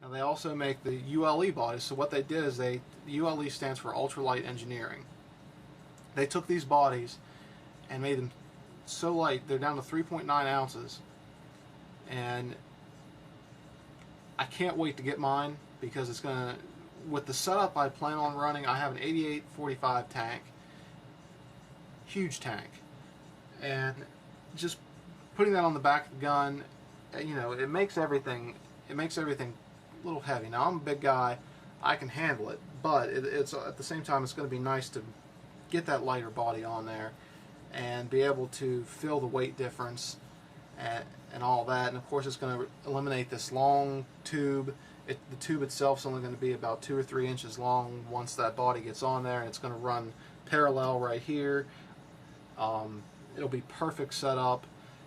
Now they also make the ULE bodies. So what they did is ULE stands for ultralight engineering. They took these bodies and made them so light, they're down to 3.9 ounces. And I can't wait to get mine because it's going to, with the setup I plan on running, I have an 88-45 tank, huge tank, and just putting that on the back of the gun, you know, it makes everything a little heavy. Now I'm a big guy, I can handle it, but it's at the same time it's going to be nice to get that lighter body on there and be able to feel the weight difference and all that. And of course it's going to eliminate this long tube. The tube itself is only going to be about 2 or 3 inches long once that body gets on there, and it's going to run parallel right here. It'll be perfect setup.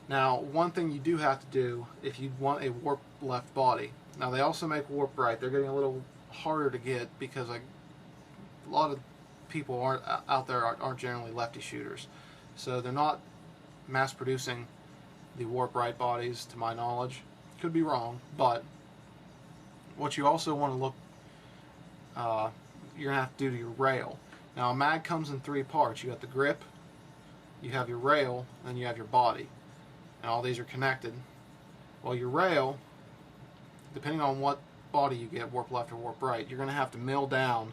Now, one thing you do have to do if you want a warp left body. Now they also make warp right. They're getting a little harder to get because a lot of people out there aren't generally lefty shooters, so they're not mass producing the warp right bodies, to my knowledge. Could be wrong, but what you also want to look, you're gonna have to do to your rail. Now a mag comes in 3 parts. You got the grip, you have your rail, and you have your body, and all these are connected. Well, your rail, depending on what body you get, warp left or warp right, you're gonna have to mill down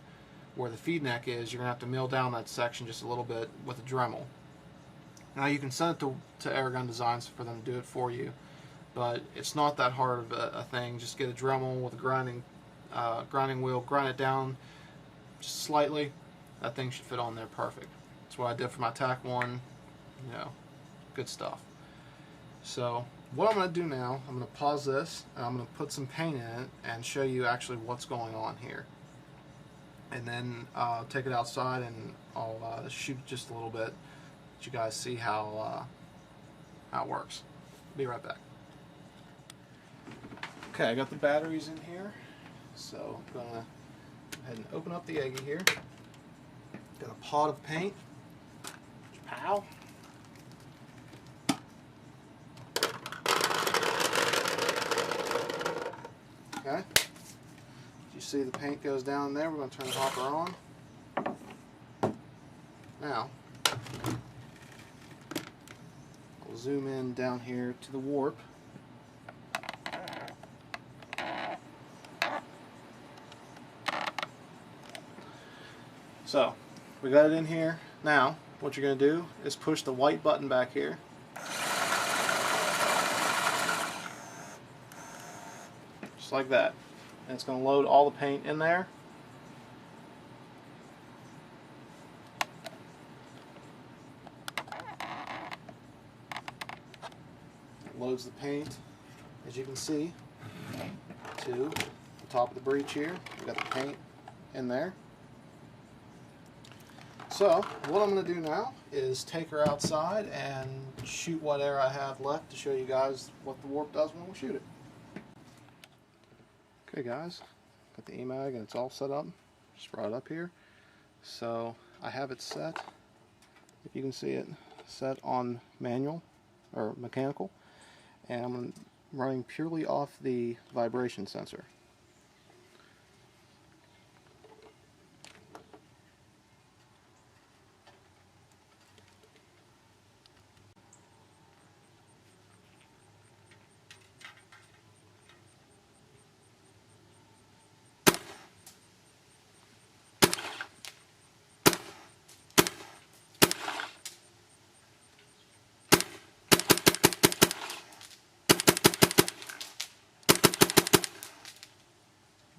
where the feed neck is. You're gonna have to mill down that section just a little bit with a Dremel. Now you can send it to Airgun Designs for them to do it for you, but it's not that hard of a thing. Just get a Dremel with a grinding wheel, grind it down just slightly. That thing should fit on there perfect. That's what I did for my TAC 1. You know, good stuff. So what I'm going to do now, I'm going to pause this, and I'm going to put some paint in it and show you actually what's going on here. And then take it outside and I'll shoot just a little bit, let you guys see how it works. Be right back. Okay, I got the batteries in here, so I'm going to go ahead and open up the Aggie here. Got a pot of paint. Pow! Okay. You see the paint goes down there. We're going to turn the hopper on. Now, I'll zoom in down here to the warp. So, we got it in here. Now, what you're going to do is push the white button back here. Just like that. And it's going to load all the paint in there. It loads the paint, as you can see, to the top of the breech here. We got the paint in there. So, what I'm going to do now is take her outside and shoot what air I have left to show you guys what the warp does when we shoot it. Okay guys, got the EMAG and it's all set up. Just brought it up here. So, I have it set, if you can see it, set on manual, or mechanical. And I'm running purely off the vibration sensor.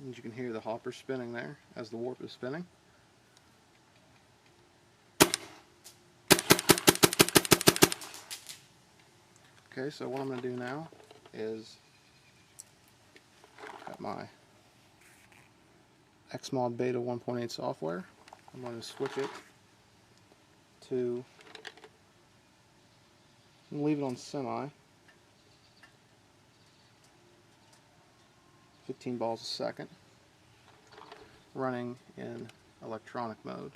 As you can hear the hopper spinning there as the warp is spinning. Okay, so what I'm going to do now is got my Xmod Beta 1.8 software. I'm going to switch it to, I'm going to leave it on semi, 15 balls a second, running in electronic mode.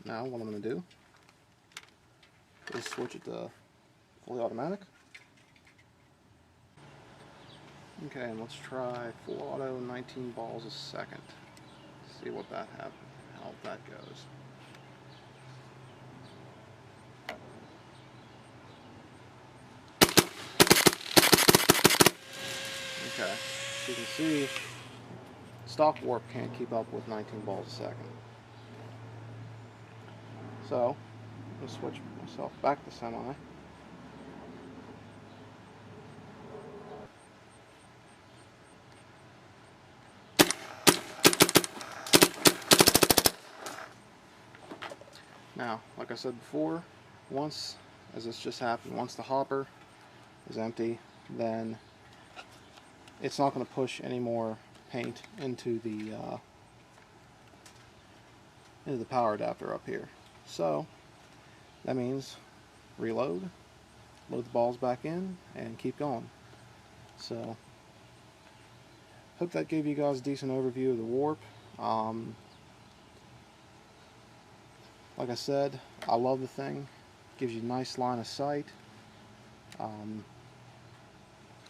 Now what I'm going to do is switch it to fully automatic. Okay, and let's try full auto 19 balls a second. See what that happens, how that goes. Okay, so you can see stock warp can't keep up with 19 balls a second. So, I'm going to switch myself back to semi. Now, like I said before, once, as this just happened, once the hopper is empty, then it's not going to push any more paint into the power adapter up here. So that means reload, load the balls back in, and keep going. So hope that gave you guys a decent overview of the warp. Like I said, I love the thing. Gives you a nice line of sight. I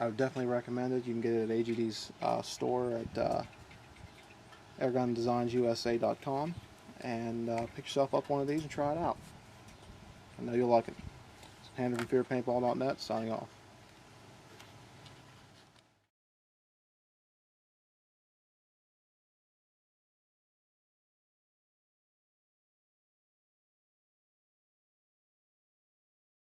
would definitely recommend it. You can get it at AGD's store at airgundesignsusa.com and pick yourself up one of these and try it out. I know you'll like it. Andrew from FearPaintball.net signing off.